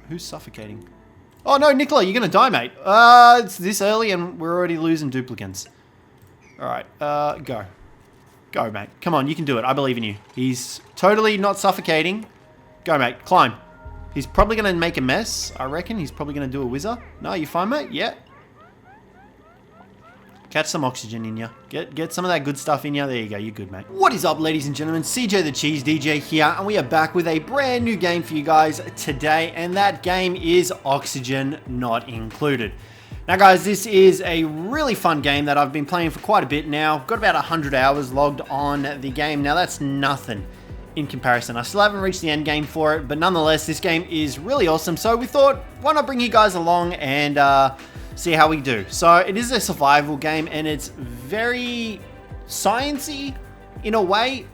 Who's suffocating? Oh no, Nicola, you're gonna die, mate. It's this early and we're already losing duplicants. Alright, go. Go, mate. Come on, you can do it. I believe in you. He's totally not suffocating. Go, mate. Climb. He's probably gonna make a mess, I reckon. He's probably gonna do a whizzer. No, you fine, mate? Yeah. Catch some oxygen in you. Get some of that good stuff in you. There you go. You're good, mate. What is up, ladies and gentlemen? Cjthecheesedj here, and we are back with a brand new game for you guys today, and that game is Oxygen Not Included. Now, guys, this is a really fun game that I've been playing for quite a bit now. I've got about 100 hours logged on the game. Now, that's nothing in comparison. I still haven't reached the end game for it, but nonetheless, this game is really awesome. So we thought, why not bring you guys along and see how we do. So it is a survival game, and it's very sciency in a way.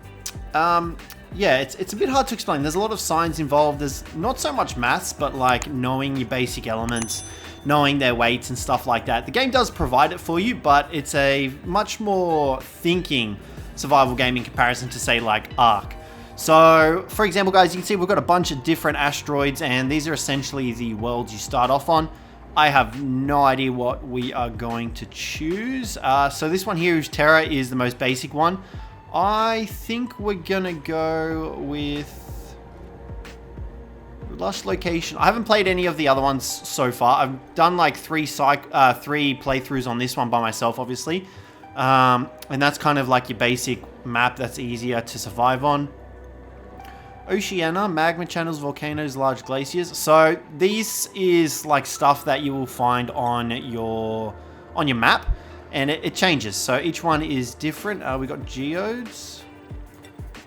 Yeah, it's a bit hard to explain. There's a lot of science involved. There's not so much maths, but like knowing your basic elements, knowing their weights and stuff like that. The game does provide it for you, but it's a much more thinking survival game in comparison to, say, like Ark. So, for example, guys, you can see we've got a bunch of different asteroids, and these are essentially the worlds you start off on. I have no idea what we are going to choose. So this one here, Terra, is the most basic one. I think we're gonna go with Lush Location. I haven't played any of the other ones so far. I've done like three playthroughs on this one by myself, obviously. And that's kind of like your basic map that's easier to survive on. Oceania, magma channels, volcanoes, large glaciers. So this is like stuff that you will find on your map, and it changes. So each one is different. We got geodes,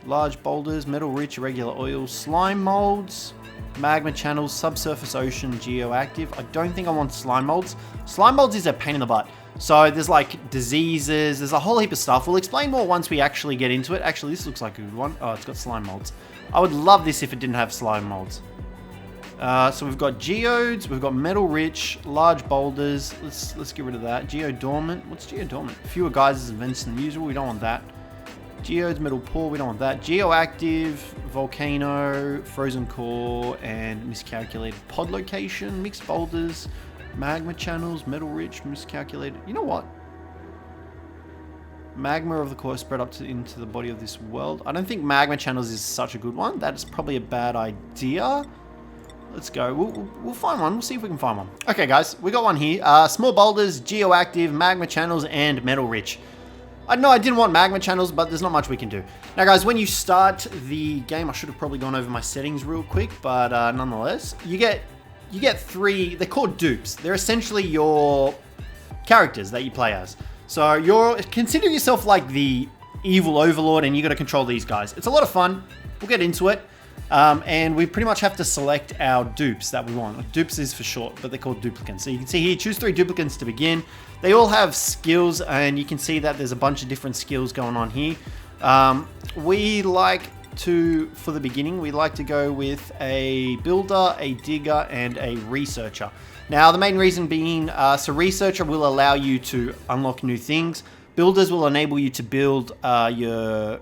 large boulders, metal rich, irregular oils, slime molds, magma channels, subsurface ocean, geoactive. I don't think I want slime molds. Slime molds is a pain in the butt. So there's like diseases, there's a whole heap of stuff. We'll explain more once we actually get into it. Actually, this looks like a good one. Oh, it's got slime molds. I would love this if it didn't have slime molds. So we've got geodes, we've got metal rich, large boulders. Let's get rid of that. Geodormant. What's geodormant? Fewer geysers and vents than usual. We don't want that. Geodes, metal poor. We don't want that. Geoactive, volcano, frozen core, and miscalculated pod location. Mixed boulders, magma channels, metal rich, miscalculated. You know what? Magma of the core spread up into the body of this world. I don't think magma channels is such a good one. That's probably a bad idea. Let's go. We'll find one. We'll see if we can find one. Okay, guys, we got one here. Small boulders, geoactive, magma channels, and metal rich. I know I didn't want magma channels, but there's not much we can do. Now, guys, when you start the game, I should have probably gone over my settings real quick, but nonetheless, you get three. They're called dupes. They're essentially your characters that you play as. So consider yourself like the evil overlord, and you got to control these guys. It's a lot of fun. We'll get into it. And we pretty much have to select our dupes that we want. Dupes is for short, but they're called duplicants. So you can see here, choose 3 duplicants to begin. They all have skills, and you can see that there's a bunch of different skills going on here. We like to, for the beginning, we like to go with a builder, a digger, and a researcher. Now, the main reason being, so researcher will allow you to unlock new things. Builders will enable you to build your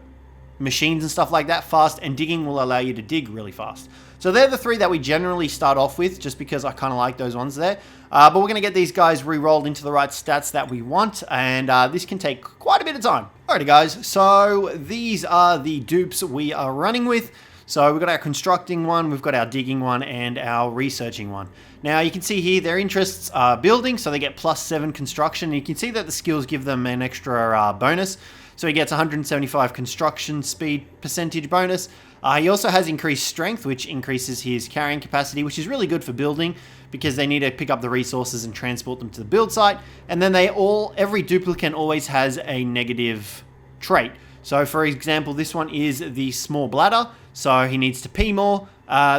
machines and stuff like that fast, and digging will allow you to dig really fast. So they're the 3 that we generally start off with, just because I kind of like those ones there. But we're going to get these guys re-rolled into the right stats that we want, and this can take quite a bit of time. Alrighty, guys, so these are the dupes we are running with. So we've got our constructing one, we've got our digging one, and our researching one. Now you can see here their interests are building, so they get +7 construction. You can see that the skills give them an extra bonus. So he gets 175 construction speed percentage bonus. He also has increased strength, which increases his carrying capacity, which is really good for building because they need to pick up the resources and transport them to the build site. And then every duplicant always has a negative trait. So for example, this one is the small bladder, so he needs to pee more.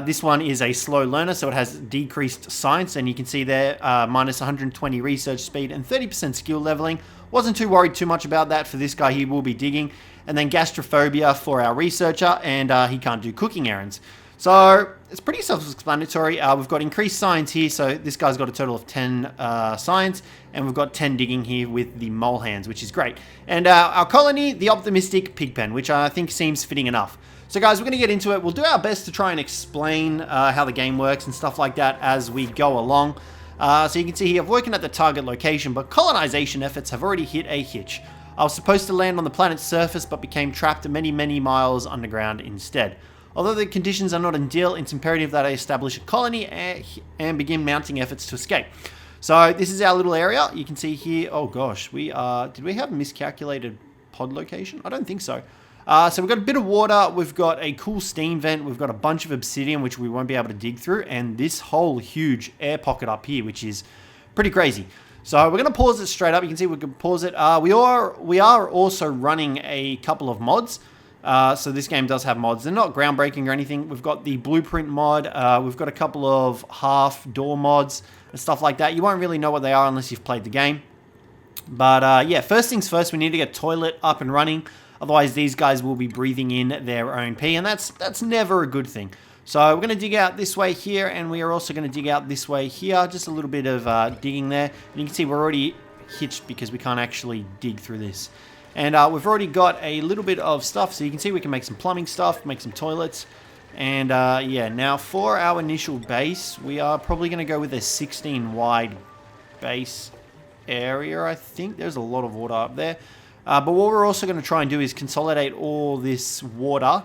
This one is a slow learner, so it has decreased science, and you can see there minus 120 research speed and 30% skill leveling. Wasn't too worried too much about that for this guy. He will be digging. And then gastrophobia for our researcher, and he can't do cooking errands. So it's pretty self-explanatory. We've got increased science here, so this guy's got a total of 10 science, and we've got 10 digging here with the mole hands, which is great. And our colony, the optimistic pigpen, which I think seems fitting enough. So guys, we're going to get into it. We'll do our best to try and explain how the game works and stuff like that as we go along. So you can see here, I've working at the target location, but colonization efforts have already hit a hitch. I was supposed to land on the planet's surface, but became trapped many, many miles underground instead. Although the conditions are not ideal, it's imperative that I establish a colony and begin mounting efforts to escape. So this is our little area. You can see here, oh gosh, did we have miscalculated pod location? I don't think so. So we've got a bit of water, we've got a cool steam vent, we've got a bunch of obsidian, which we won't be able to dig through, and this whole huge air pocket up here, which is pretty crazy. So we're going to pause it straight up. You can see we can pause it. We are also running a couple of mods. So this game does have mods. They're not groundbreaking or anything. We've got the blueprint mod. We've got a couple of half door mods and stuff like that. You won't really know what they are unless you've played the game. But yeah, first things first, we need to get toilet up and running. Otherwise, these guys will be breathing in their own pee, and that's never a good thing. So we're going to dig out this way here, and we are also going to dig out this way here. Just a little bit of digging there. And you can see we're already hitched because we can't actually dig through this. And we've already got a little bit of stuff, so you can see we can make some plumbing stuff, make some toilets. And yeah, now for our initial base, we are probably going to go with a 16 wide base area, I think. There's a lot of water up there. But what we're also going to try and do is consolidate all this water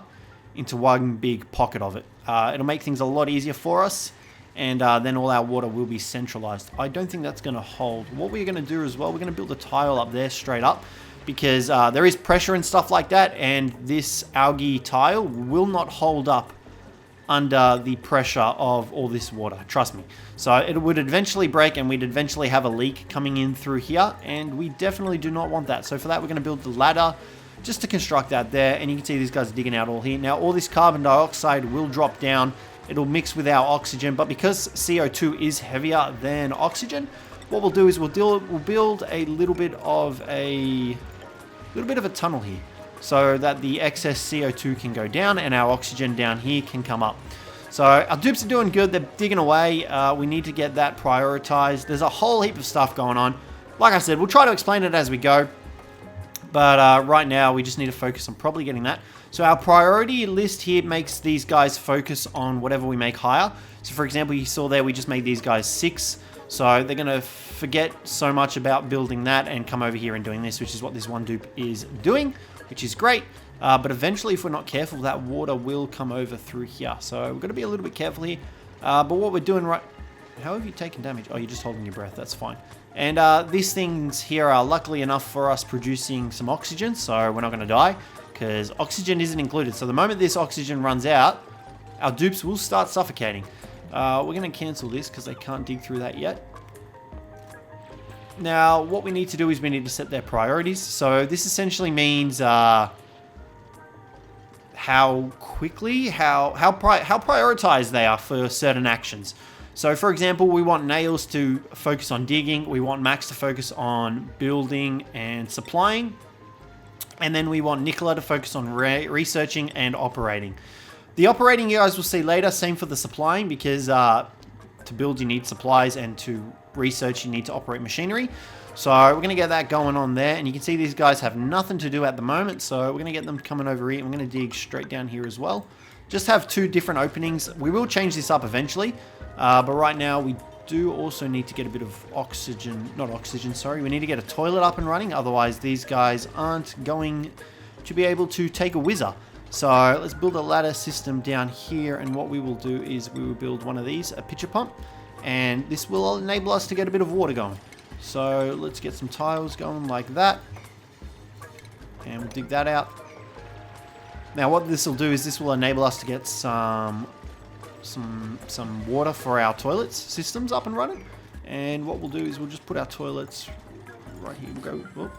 into one big pocket of it. It'll make things a lot easier for us, and then all our water will be centralized. I don't think that's going to hold. What we're going to do as well, we're going to build a tile up there straight up, because there is pressure and stuff like that, and this algae tile will not hold up under the pressure of all this water, trust me. So it would eventually break, and we'd eventually have a leak coming in through here, and we definitely do not want that. So for that, we're going to build the ladder just to construct that there, and you can see these guys are digging out all here. Now all this carbon dioxide will drop down, it'll mix with our oxygen, but because CO2 is heavier than oxygen, what we'll do is we'll build a little bit of a tunnel here, so that the excess CO2 can go down and our oxygen down here can come up. So our dupes are doing good, they're digging away. We need to get that prioritized. There's a whole heap of stuff going on. Like I said, we'll try to explain it as we go, but right now we just need to focus on probably getting that. So our priority list here makes these guys focus on whatever we make higher. So for example, you saw there we just made these guys 6. So they're going to forget so much about building that and come over here and doing this, which is what this one dupe is doing, which is great. But eventually, if we're not careful, that water will come over through here. So we've got to be a little bit careful here. But what we're doing right... How have you taken damage? Oh, you're just holding your breath. That's fine. And these things here are luckily enough for us producing some oxygen, so we're not going to die, because oxygen isn't included. So the moment this oxygen runs out, our dupes will start suffocating. We're going to cancel this because they can't dig through that yet. Now, what we need to do is we need to set their priorities. So this essentially means how prioritized they are for certain actions. So for example, we want Nails to focus on digging, we want Max to focus on building and supplying, and then we want Nicola to focus on researching and operating. The operating you guys will see later, same for the supplying, because to build you need supplies, and to research you need to operate machinery. So we're going to get that going on there, and you can see these guys have nothing to do at the moment, so we're going to get them coming over here, and we're going to dig straight down here as well. Just have 2 different openings. We will change this up eventually, but right now we do also need to get a bit of oxygen, not oxygen, sorry. We need to get a toilet up and running, otherwise these guys aren't going to be able to take a whizzer. So let's build a ladder system down here, and what we will do is we will build one of these, a pitcher pump, and this will enable us to get a bit of water going. So let's get some tiles going like that, and we'll dig that out. Now what this will do is this will enable us to get some water for our toilets systems up and running. And what we'll do is we'll just put our toilets right here. We'll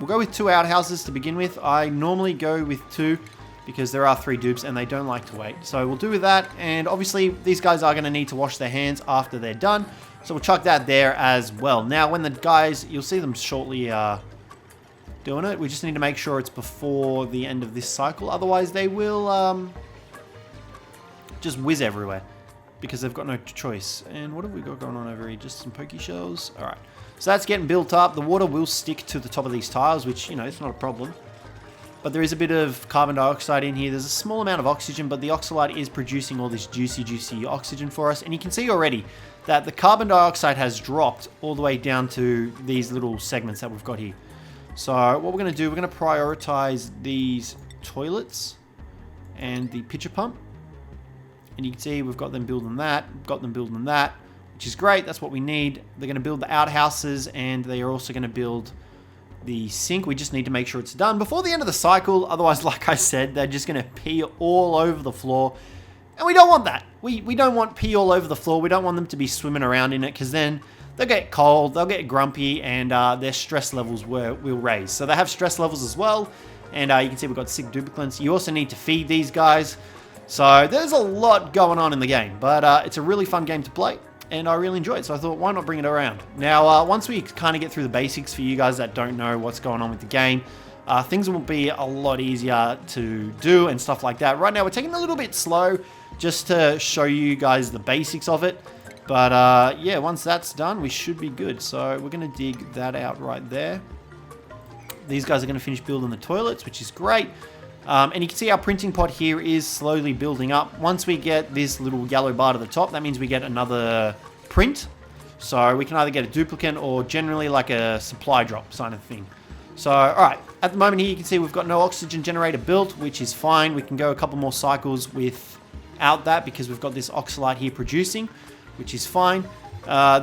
go with 2 outhouses to begin with. I normally go with 2 because there are 3 dupes and they don't like to wait. So we'll do with that, and obviously these guys are going to need to wash their hands after they're done. So we'll chuck that there as well. Now when the guys, you'll see them shortly doing it. We just need to make sure it's before the end of this cycle. Otherwise they will just whiz everywhere because they've got no choice. And what have we got going on over here? Just some pokey shells. All right. So that's getting built up. The water will stick to the top of these tiles, which, you know, it's not a problem. but there is a bit of carbon dioxide in here. There's a small amount of oxygen, but the oxalite is producing all this juicy oxygen for us. And you can see already that the carbon dioxide has dropped all the way down to these little segments that we've got here. So what we're going to do, we're going to prioritize these toilets and the pitcher pump. And you can see we've got them building that, which is great. That's what we need. They're going to build the outhouses, and they are also going to build the sink. We just need to make sure it's done before the end of the cycle. Otherwise, like I said, they're just going to pee all over the floor. And we don't want that. We don't want pee all over the floor. We don't want them to be swimming around in it, because then they'll get cold, they'll get grumpy, and their stress levels will raise. So they have stress levels as well. And you can see we've got sick duplicants. You also need to feed these guys. So there's a lot going on in the game. But it's a really fun game to play. And I really enjoy it, so I thought, why not bring it around? Now, once we kind of get through the basics for you guys that don't know what's going on with the game, things will be a lot easier to do and stuff like that. Right now, we're taking a little bit slow just to show you guys the basics of it. But yeah, once that's done, we should be good. So we're going to dig that out right there. These guys are going to finish building the toilets, which is great. And you can see our printing pot here is slowly building up. Once we get this little yellow bar to the top, that means we get another print. So we can either get a duplicant or generally like a supply drop kind of thing. So, all right, at the moment here, you can see we've got no oxygen generator built, which is fine. We can go a couple more cycles without that because we've got this oxalite here producing, which is fine.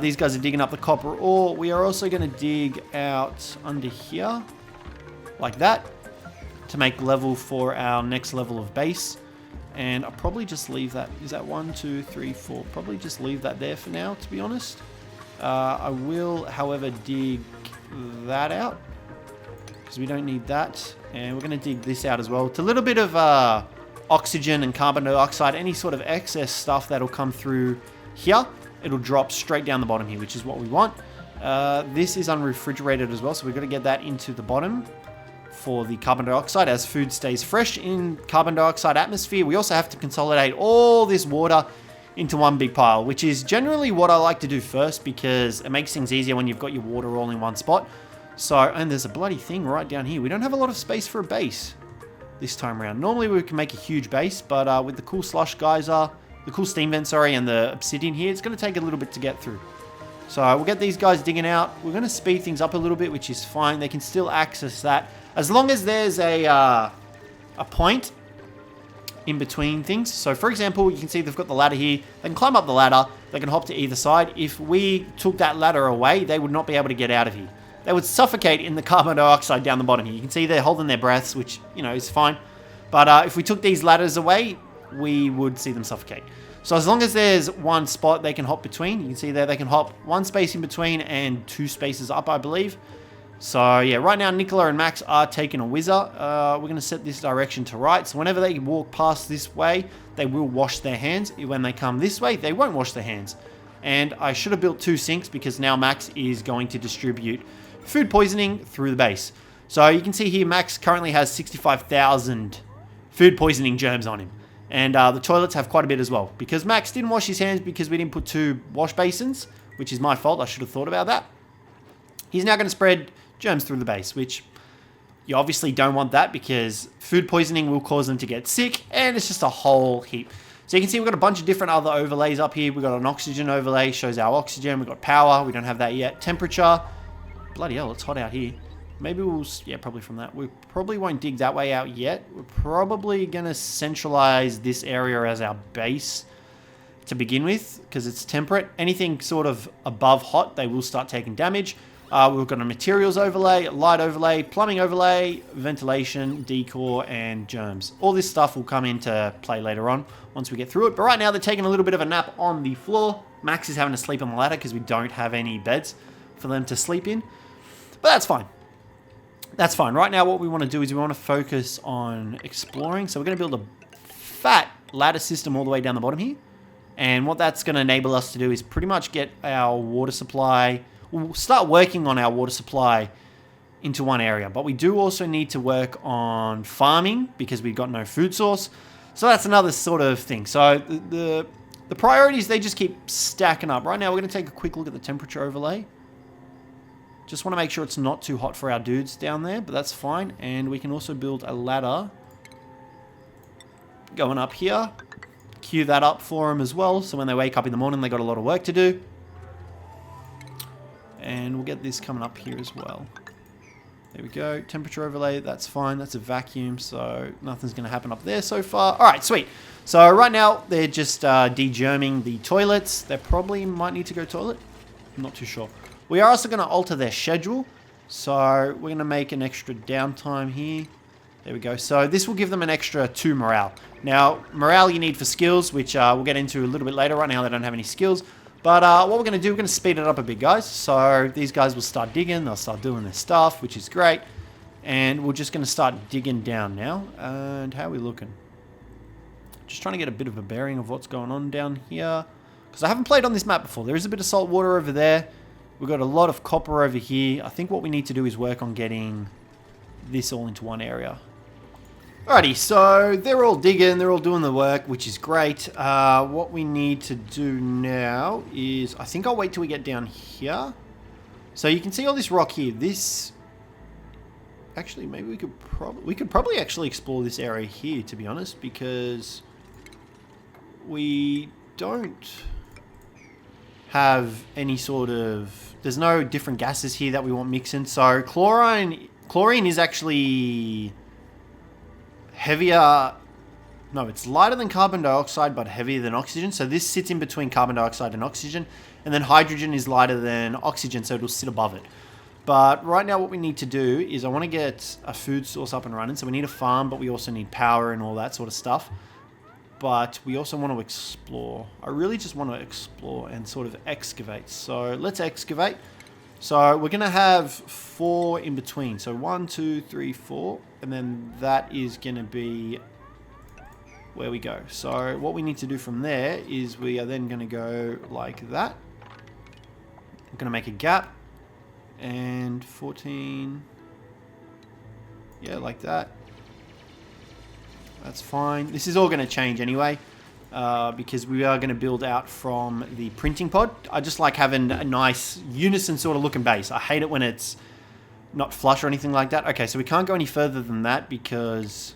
These guys are digging up the copper ore. We are also going to dig out under here like that, to make level for our next level of base. And I'll probably just leave that. Is that 1, 2, 3, 4? Probably just leave that there for now, to be honest. I will, however, dig that out because we don't need that. And we're going to dig this out as well. It's a little bit of oxygen and carbon dioxide, any sort of excess stuff that'll come through here. It'll drop straight down the bottom here, which is what we want. This is unrefrigerated as well, so we've got to get that into the bottom for the carbon dioxide as food stays fresh in carbon dioxide atmosphere. We also have to consolidate all this water into one big pile, which is generally what I like to do first because it makes things easier when you've got your water all in one spot. So, and there's a bloody thing right down here. We don't have a lot of space for a base this time around. Normally we can make a huge base, but with the cool slush geyser, the cool steam vent, sorry, and the obsidian here, it's going to take a little bit to get through. So we'll get these guys digging out. We're going to speed things up a little bit, which is fine. They can still access that. As long as there's a point in between things. So for example, you can see they've got the ladder here. They can climb up the ladder. They can hop to either side. If we took that ladder away, they would not be able to get out of here. They would suffocate in the carbon dioxide down the bottom here. You can see they're holding their breaths, which, you know, is fine. But if we took these ladders away, we would see them suffocate. So as long as there's one spot they can hop between, you can see there they can hop one space in between and 2 spaces up, I believe. So yeah, right now Nicola and Max are taking a whizzer. We're going to set this direction to right. So whenever they walk past this way, they will wash their hands. When they come this way, they won't wash their hands. And I should have built 2 sinks because now Max is going to distribute food poisoning through the base. So you can see here Max currently has 65,000 food poisoning germs on him. And the toilets have quite a bit as well. Because Max didn't wash his hands because we didn't put 2 wash basins, which is my fault. I should have thought about that. He's now going to spread germs through the base, which you obviously don't want that because food poisoning will cause them to get sick, and it's just a whole heap. So you can see we've got a bunch of different other overlays up here. We've got an oxygen overlay, shows our oxygen. We've got power. We don't have that yet. Temperature. Bloody hell, it's hot out here. Maybe we'll, yeah, probably from that. We probably won't dig that way out yet. We're probably going to centralize this area as our base to begin with because it's temperate. Anything sort of above hot, they will start taking damage. We've got a materials overlay, light overlay, plumbing overlay, ventilation, decor, and germs. All this stuff will come into play later on once we get through it. But right now, they're taking a little bit of a nap on the floor. Max is having to sleep on the ladder because we don't have any beds for them to sleep in. But that's fine. That's fine. Right now, what we want to do is we want to focus on exploring. So we're going to build a fat ladder system all the way down the bottom here. And what that's going to enable us to do is pretty much get our water supply. We'll start working on our water supply into one area. But we do also need to work on farming because we've got no food source. So that's another sort of thing. So the priorities, they just keep stacking up. Right now, we're going to take a quick look at the temperature overlay. Just want to make sure it's not too hot for our dudes down there, but that's fine. And we can also build a ladder going up here. Queue that up for them as well, so when they wake up in the morning, they got a lot of work to do. And we'll get this coming up here as well. There we go. Temperature overlay, that's fine. That's a vacuum, so nothing's going to happen up there so far. All right, sweet. So right now, they're just de-germing the toilets. They probably might need to go toilet. I'm not too sure. We are also going to alter their schedule. So we're going to make an extra downtime here. There we go. So this will give them an extra 2 morale. Now, morale you need for skills, which we'll get into a little bit later. Right now, they don't have any skills. But what we're going to do, we're going to speed it up a bit, guys. So these guys will start digging. They'll start doing their stuff, which is great. And we're just going to start digging down now. And how are we looking? Just trying to get a bit of a bearing of what's going on down here. Because I haven't played on this map before. There is a bit of salt water over there. We've got a lot of copper over here. I think what we need to do is work on getting this all into one area. Alrighty, so they're all digging, they're all doing the work, which is great. What we need to do now is, I think I'll wait till we get down here. So you can see all this rock here. This, actually, maybe we could probably actually explore this area here, to be honest, because we don't have any sort of, there's no different gases here that we want mixing. So chlorine is actually heavier, no, it's lighter than carbon dioxide but heavier than oxygen. So this sits in between carbon dioxide and oxygen, and then hydrogen is lighter than oxygen, so it'll sit above it. But right now what we need to do is I want to get a food source up and running. So we need a farm, but we also need power and all that sort of stuff. But we also want to explore. I really just want to explore and sort of excavate. So let's excavate. So we're going to have 4 in between. So 1, 2, 3, 4. And then that is going to be where we go. So what we need to do from there is we are then going to go like that. I'm going to make a gap. And 14. Yeah, like that. That's fine. This is all going to change anyway. Because we are going to build out from the printing pod. I just like having a nice unison sort of looking base. I hate it when it's not flush or anything like that. Okay, so we can't go any further than that because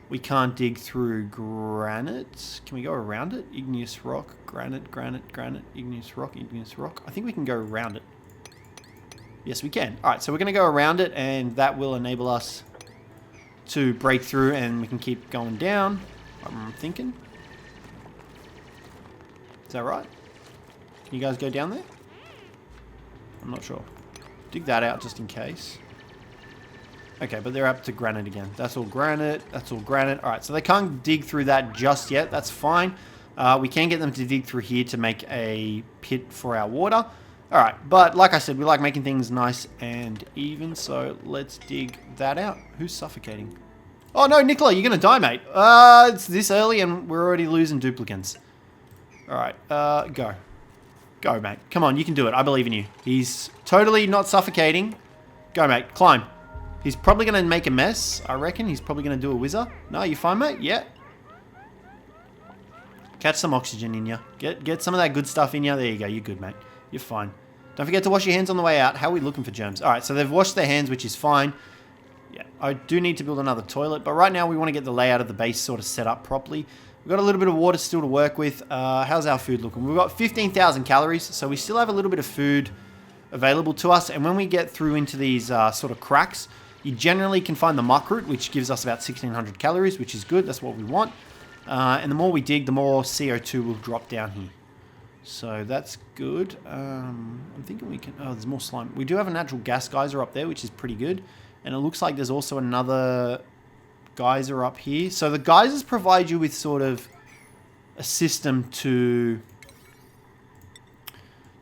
we can't dig through granite. Can we go around it? Igneous rock, granite, granite, granite, igneous rock, igneous rock. I think we can go around it. Yes, we can. All right, so we're going to go around it, and that will enable us to break through, and we can keep going down. I'm thinking. Is that right? Can you guys go down there? I'm not sure. Dig that out just in case. Okay, but they're up to granite again. That's all granite. That's all granite. All right, so they can't dig through that just yet. That's fine. We can get them to dig through here to make a pit for our water. All right, but like I said, we like making things nice and even, so let's dig that out. Who's suffocating? Oh no, Nicola, you're going to die, mate. It's this early and we're already losing duplicants. All right, go. Go, mate. Come on, you can do it. I believe in you. He's totally not suffocating. Go, mate. Climb. He's probably going to make a mess, I reckon. He's probably going to do a whizzer. No, you fine, mate? Yeah. Catch some oxygen in you. Get some of that good stuff in you. There you go. You're good, mate. You're fine. Don't forget to wash your hands on the way out. How are we looking for germs? All right, so they've washed their hands, which is fine. Yeah, I do need to build another toilet, but right now we want to get the layout of the base sort of set up properly. We've got a little bit of water still to work with. How's our food looking? We've got 15,000 calories, so we still have a little bit of food available to us. And when we get through into these sort of cracks, you generally can find the muck root, which gives us about 1,600 calories, which is good. That's what we want. And the more we dig, the more CO2 will drop down here. So that's good. I'm thinking we can... Oh, there's more slime. We do have a natural gas geyser up there, which is pretty good. And it looks like there's also another geyser up here. So the geysers provide you with sort of a system to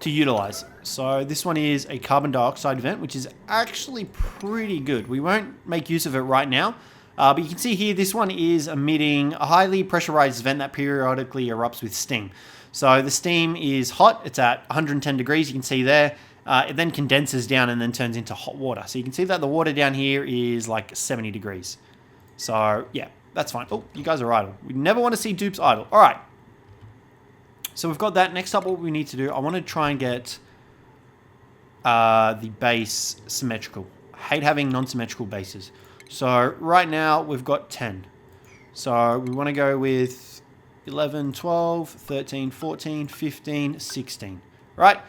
utilize. So this one is a carbon dioxide vent, which is actually pretty good. We won't make use of it right now. But you can see here, this one is emitting a highly pressurized vent that periodically erupts with steam. So the steam is hot. It's at 110 degrees. You can see there. It then condenses down and then turns into hot water. So you can see that the water down here is like 70 degrees. So yeah, that's fine. Oh, you guys are idle. We never want to see dupes idle. All right. So we've got that. Next up, what we need to do, I want to try and get the base symmetrical. I hate having non-symmetrical bases. So right now we've got 10. So we want to go with 11, 12, 13, 14, 15, 16. Right?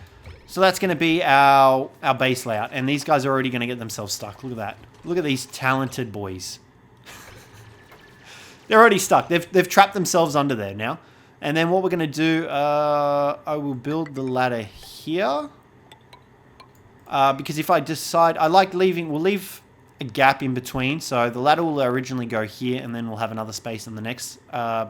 So that's going to be our base layout. And these guys are already going to get themselves stuck. Look at that. Look at these talented boys. They're already stuck. They've trapped themselves under there now. And then what we're going to do, I will build the ladder here. Because if I decide, we'll leave a gap in between. So the ladder will originally go here, and then we'll have another space in the next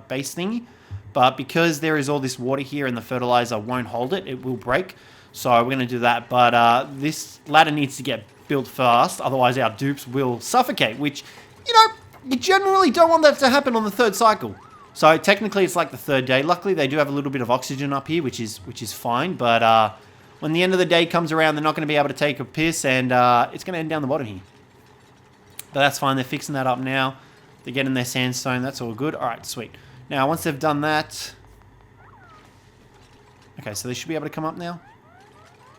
base thingy. But because there is all this water here and the fertilizer won't hold it, it will break. So we're going to do that. But this ladder needs to get built fast, otherwise our dupes will suffocate, which, you know, you generally don't want that to happen on the third cycle. So technically it's like the third day. Luckily they do have a little bit of oxygen up here, which is fine. But when the end of the day comes around, they're not going to be able to take a piss, and it's going to end down the bottom here. But that's fine. They're fixing that up now. They're getting their sandstone. That's all good. All right, sweet. Now once they've done that, okay, so they should be able to come up now.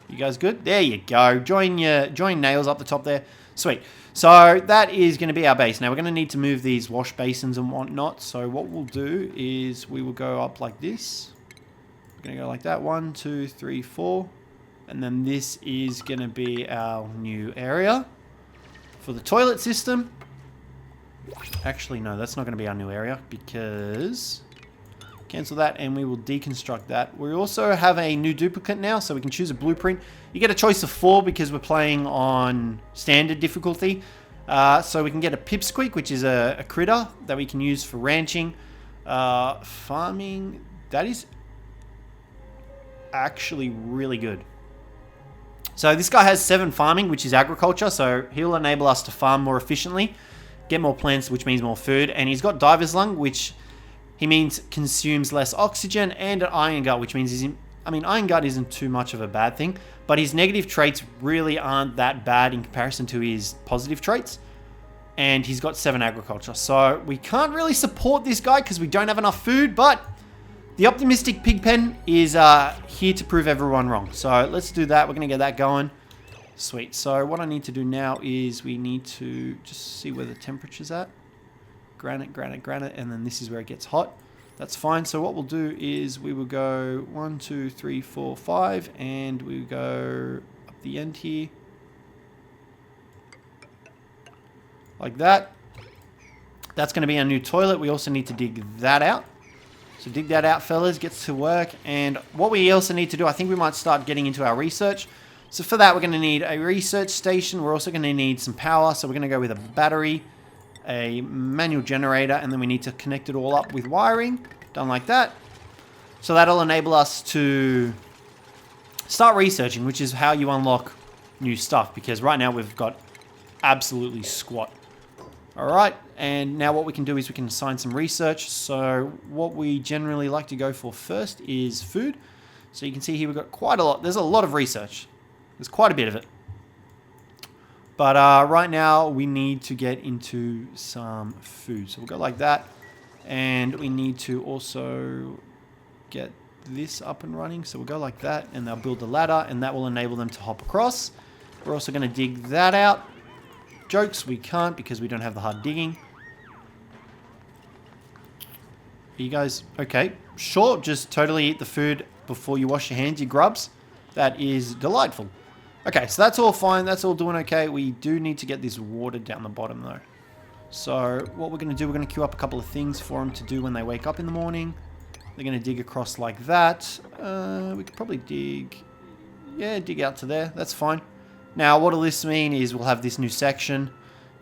You guys good? There you go. Join nails up the top there. Sweet. So that is going to be our base. Now we're going to need to move these wash basins and whatnot. So what we'll do is we will go up like this. We're going to go like that. 1, 2, 3, 4. And then this is going to be our new area for the toilet system. Actually, no, that's not going to be our new area because... Cancel that, and we will deconstruct that. We also have a new duplicant now, so we can choose a blueprint. You get a choice of 4 because we're playing on standard difficulty. So we can get a pipsqueak, which is a critter that we can use for ranching. Farming, that is actually really good. So this guy has 7 farming, which is agriculture, so he'll enable us to farm more efficiently, get more plants, which means more food, and he's got diver's lung, which... he means consumes less oxygen, and an iron gut, which means iron gut isn't too much of a bad thing, but his negative traits really aren't that bad in comparison to his positive traits. And he's got 7 agriculture. So we can't really support this guy because we don't have enough food, but the optimistic pig pen is here to prove everyone wrong. So let's do that. We're going to get that going. Sweet. So what I need to do now is we need to just see where the temperature's at. Granite, granite, granite, and then this is where it gets hot. That's fine. So what we'll do is we will go 1, 2, 3, 4, 5, and we will go up the end here. Like that. That's going to be our new toilet. We also need to dig that out. So dig that out, fellas. Gets to work. And what we also need to do, I think we might start getting into our research. So for that, we're going to need a research station. We're also going to need some power. So we're going to go with a battery, a manual generator, and then we need to connect it all up with wiring. Done like that. So that'll enable us to start researching, which is how you unlock new stuff, because right now we've got absolutely squat. Alright, and now what we can do is we can assign some research. So what we generally like to go for first is food. So you can see here we've got quite a lot. There's a lot of research. There's quite a bit of it. But right now we need to get into some food. So we'll go like that. And we need to also get this up and running. So we'll go like that, and they'll build the ladder, and that will enable them to hop across. We're also going to dig that out. Jokes, we can't because we don't have the hard digging. Are you guys okay? Sure, just totally eat the food before you wash your hands, you grubs. That is delightful. Okay, so that's all fine. That's all doing okay. We do need to get this water down the bottom, though. So what we're going to do, we're going to queue up a couple of things for them to do when they wake up in the morning. They're going to dig across like that. We could probably dig... yeah, dig out to there. That's fine. Now, what'll this mean is we'll have this new section.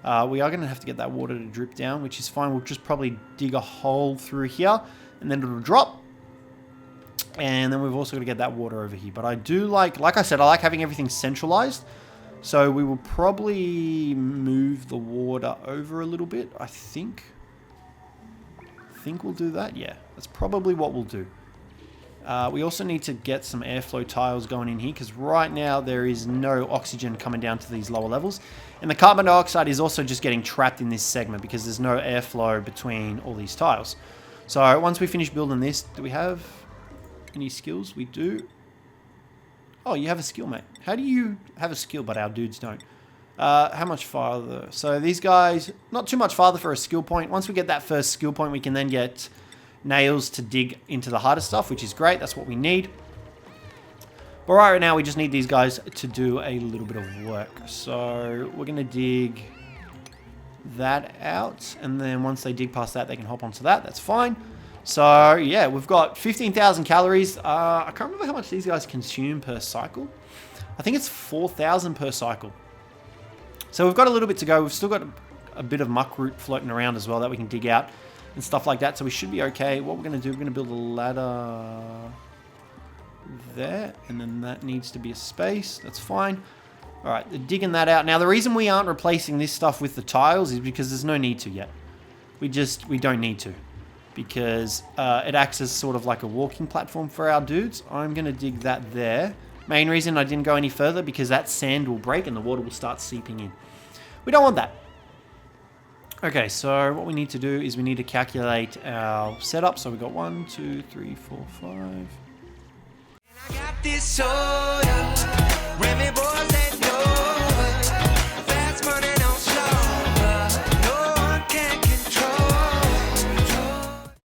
We are going to have to get that water to drip down, which is fine. We'll just probably dig a hole through here, and then it'll drop. And then we've also got to get that water over here. But I do like I said, I like having everything centralized. So we will probably move the water over a little bit, I think. I think we'll do that. Yeah, that's probably what we'll do. We also need to get some airflow tiles going in here, because right now there is no oxygen coming down to these lower levels. And the carbon dioxide is also just getting trapped in this segment because there's no airflow between all these tiles. So once we finish building this, do we have any skills? We do. Oh, you have a skill, mate. How do you have a skill, but our dudes don't? How much farther? So these guys, not too much farther for a skill point. Once we get that first skill point, we can then get nails to dig into the harder stuff, which is great. That's what we need. But right now, we just need these guys to do a little bit of work. So we're going to dig that out. And then once they dig past that, they can hop onto that. That's fine. So yeah, we've got 15,000 calories. I can't remember how much these guys consume per cycle. I think it's 4,000 per cycle. So we've got a little bit to go. We've still got a bit of muck root floating around as well that we can dig out and stuff like that. So we should be okay. What we're going to do, we're going to build a ladder there. And then that needs to be a space. That's fine. All right, they're digging that out. Now, the reason we aren't replacing this stuff with the tiles is because there's no need to yet. We don't need to. Because it acts as sort of like a walking platform for our dudes. I'm going to dig that there. Main reason I didn't go any further, because that sand will break and the water will start seeping in. We don't want that. Okay, so what we need to do is we need to calculate our setup. So we got 1, 2, 3, 4, 5. I got this soul